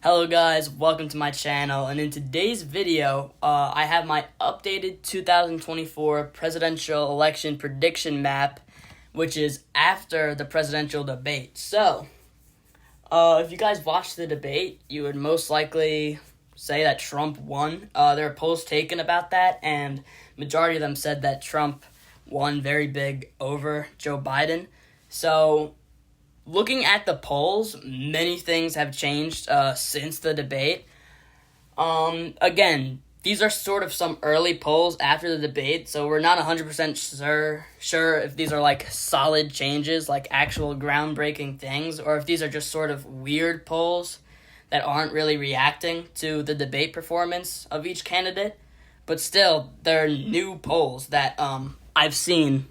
Hello guys, welcome to my channel, and in today's video, I have my updated 2024 presidential election prediction map, which is after the presidential debate. So, if you guys watched the debate, you would most likely say that Trump won. There are polls taken about that, and majority of them said that Trump won very big over Joe Biden. So, looking at the polls, many things have changed since the debate. Again, these are sort of some early polls after the debate, so we're not 100% sure if these are like solid changes, like actual groundbreaking things, or if these are just sort of weird polls that aren't really reacting to the debate performance of each candidate. But still, they're new polls that I've seen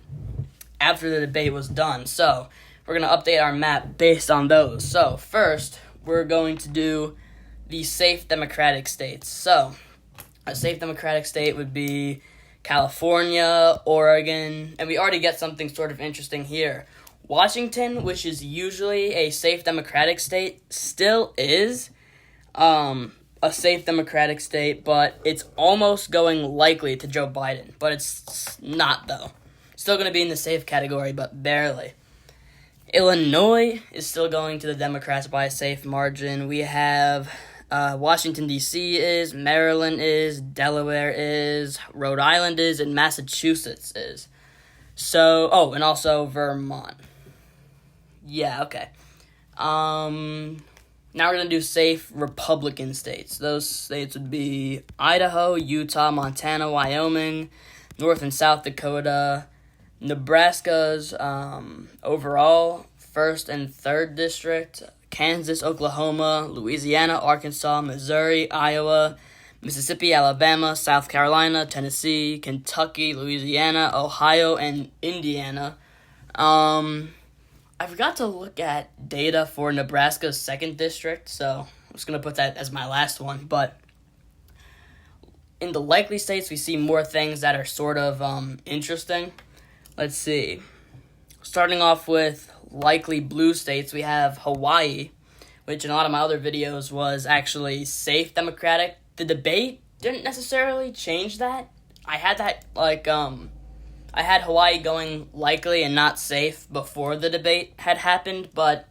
after the debate was done. So we're going to update our map based on those. So first, we're going to do the safe Democratic states. So a safe Democratic state would be California, Oregon, and we already get something sort of interesting here. Washington, which is usually a safe Democratic state, still is a safe Democratic state, but it's almost going likely to Joe Biden. But it's not, though. Still going to be in the safe category, but barely. Illinois is still going to the Democrats by a safe margin. We have Washington, D.C. is, Maryland is, Delaware is, Rhode Island is, and Massachusetts is. So, and also Vermont. Yeah, okay. Now we're going to do safe Republican states. Those states would be Idaho, Utah, Montana, Wyoming, North and South Dakota, Nebraska's overall 1st and 3rd district, Kansas, Oklahoma, Louisiana, Arkansas, Missouri, Iowa, Mississippi, Alabama, South Carolina, Tennessee, Kentucky, Louisiana, Ohio, and Indiana. I forgot to look at data for Nebraska's 2nd district, so I'm just going to put that as my last one. But in the likely states, we see more things that are sort of interesting. Let's see. Starting off with likely blue states, we have Hawaii, which in a lot of my other videos was actually safe Democratic. The debate didn't necessarily change that. I had that, I had Hawaii going likely and not safe before the debate had happened, but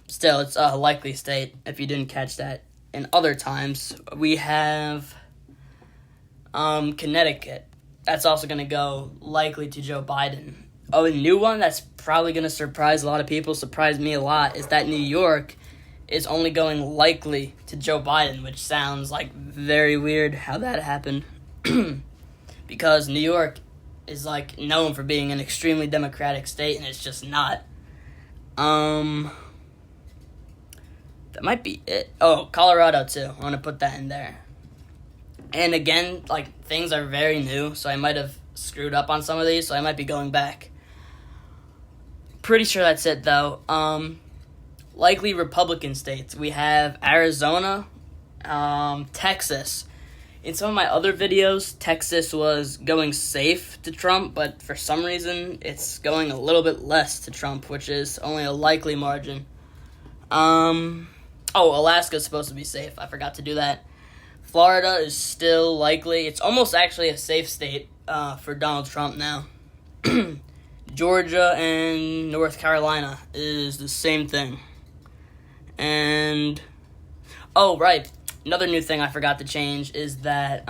still, it's a likely state if you didn't catch that. In other times, we have Connecticut. That's also going to go likely to Joe Biden. Oh, a new one that's probably going to surprise a lot of people, surprised me a lot, is that New York is only going likely to Joe Biden, which sounds like very weird how that happened. Because New York is like known for being an extremely democratic state, and it's just not. That might be it. Oh, Colorado too. I want to put that in there. And again, things are very new, so I might have screwed up on some of these, so I might be going back. Pretty sure that's it, though. Likely Republican states. We have Arizona, Texas. In some of my other videos, Texas was going safe to Trump, but for some reason, it's going a little bit less to Trump, which is only a likely margin. Alaska's supposed to be safe. I forgot to do that. Florida is still likely. It's almost actually a safe state for Donald Trump now. Georgia and North Carolina is the same thing. And, another new thing I forgot to change is that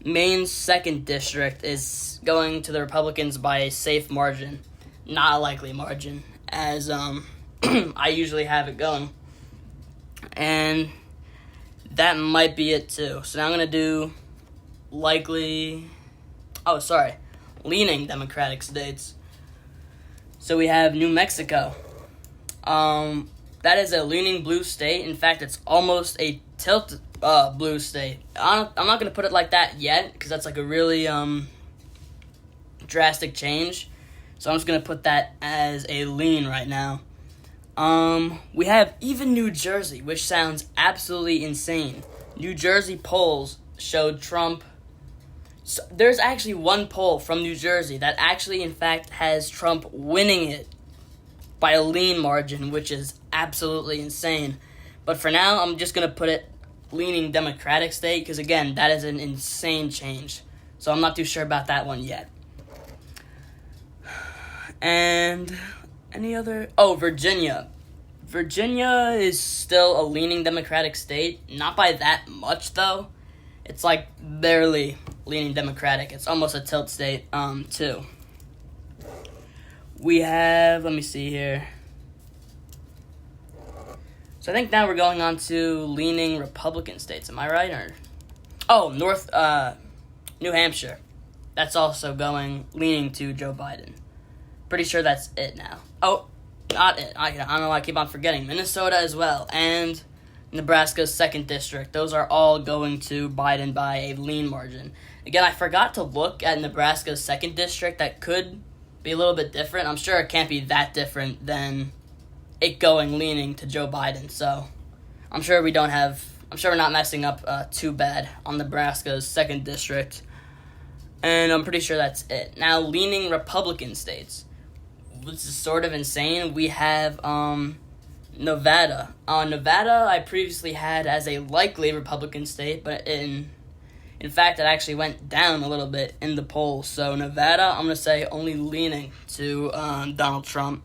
Maine's 2nd district is going to the Republicans by a safe margin, not a likely margin, as I usually have it going. And that might be it too. So now I'm going to do leaning Democratic states. So we have New Mexico. That is a leaning blue state. In fact, it's almost a tilt blue state. I'm not going to put it like that yet, because that's like a really drastic change. So I'm just going to put that as a lean right now. We have even New Jersey, which sounds absolutely insane. New Jersey polls showed Trump. So there's actually one poll from New Jersey that actually, in fact, has Trump winning it by a lean margin, which is absolutely insane. But for now, I'm just going to put it leaning Democratic state because, again, that is an insane change. So I'm not too sure about that one yet. And any other... Oh, Virginia. Virginia is still a leaning Democratic state. Not by that much, though. It's like barely leaning Democratic. It's almost a tilt state, too. We have... Let me see here. So I think now we're going on to leaning Republican states. Am I right? Or New Hampshire. That's also leaning to Joe Biden. Pretty sure that's it now. Oh, not it. I don't know why I keep on forgetting. Minnesota as well. And Nebraska's 2nd district. Those are all going to Biden by a lean margin. Again, I forgot to look at Nebraska's 2nd district. That could be a little bit different. I'm sure it can't be that different than it leaning to Joe Biden. So I'm sure we're not messing up too bad on Nebraska's 2nd district. And I'm pretty sure that's it. Now, leaning Republican states. This is sort of insane. We have Nevada. Nevada I previously had as a likely Republican state, but in fact it actually went down a little bit in the polls. So Nevada, I'm going to say only leaning to Donald Trump.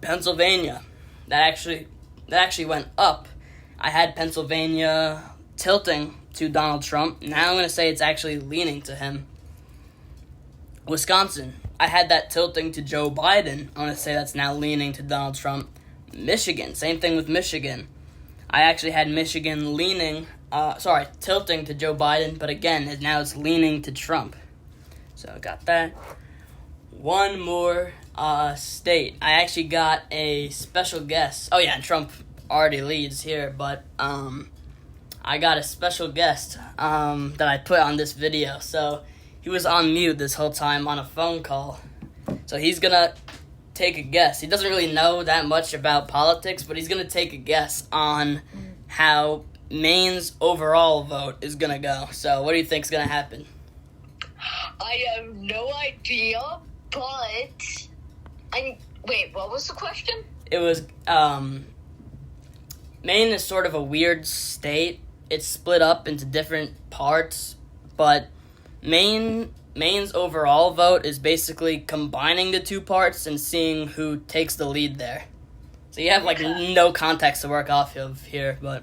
Pennsylvania, that actually went up. I had Pennsylvania tilting to Donald Trump. Now I'm going to say it's actually leaning to him. Wisconsin, I had that tilting to Joe Biden. I'm going to say that's now leaning to Donald Trump. Michigan, same thing with Michigan. I actually had Michigan tilting to Joe Biden, but again, now it's leaning to Trump. So I got that. One more state. I actually got a special guest. Oh yeah, and Trump already leads here, but I got a special guest that I put on this video. So he was on mute this whole time on a phone call. So he's gonna take a guess. He doesn't really know that much about politics, but he's gonna take a guess on how Maine's overall vote is gonna go. So what do you think's gonna happen? I have no idea, but wait, what was the question? It was Maine is sort of a weird state. It's split up into different parts, but Maine's overall vote is basically combining the two parts and seeing who takes the lead there. So you have no context to work off of here, but...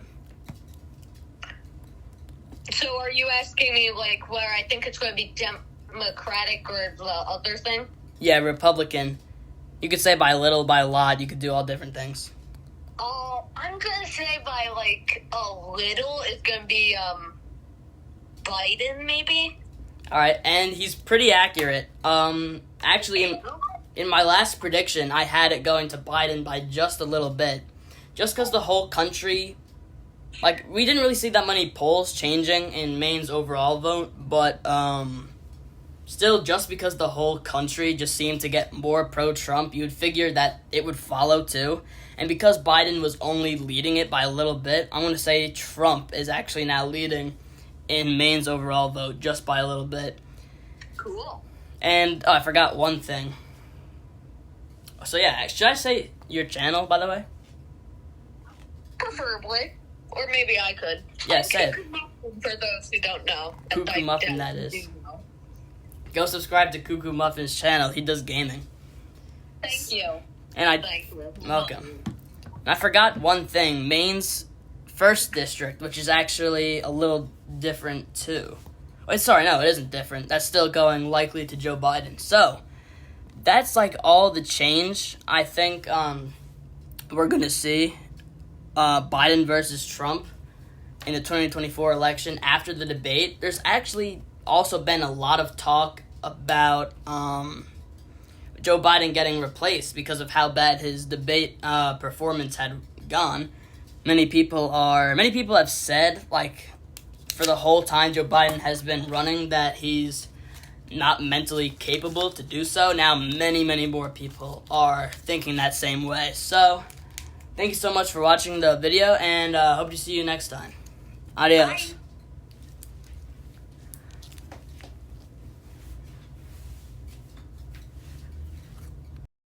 So are you asking me where I think it's going to be Democratic or the other thing? Yeah, Republican. You could say by little, by a lot. You could do all different things. I'm going to say by a little it's going to be Biden maybe. All right, and he's pretty accurate. Actually, in my last prediction, I had it going to Biden by just a little bit. Just because the whole country... we didn't really see that many polls changing in Maine's overall vote, but still, just because the whole country just seemed to get more pro-Trump, you'd figure that it would follow too. And because Biden was only leading it by a little bit, I'm going to say Trump is actually now leading in Maine's overall vote just by a little bit. Cool. And I forgot one thing. So yeah, should I say your channel, by the way? Preferably. Or maybe I could. Yeah, say it. For those who don't know. Cuckoo Muffin, that is. Go subscribe to Cuckoo Muffin's channel. He does gaming. Thank you. And Thank you. welcome. And I forgot one thing. Maine's 1st district, which is actually a little different too. Wait, sorry, no, it isn't different. That's still going likely to Joe Biden. So, that's all the change I think we're going to see. Biden versus Trump in the 2024 election after the debate. There's actually also been a lot of talk about Joe Biden getting replaced because of how bad his debate performance had gone. Many people have said, for the whole time Joe Biden has been running, that he's not mentally capable to do so. Now many, many more people are thinking that same way. So, thank you so much for watching the video, and hope to see you next time. Adios. Bye.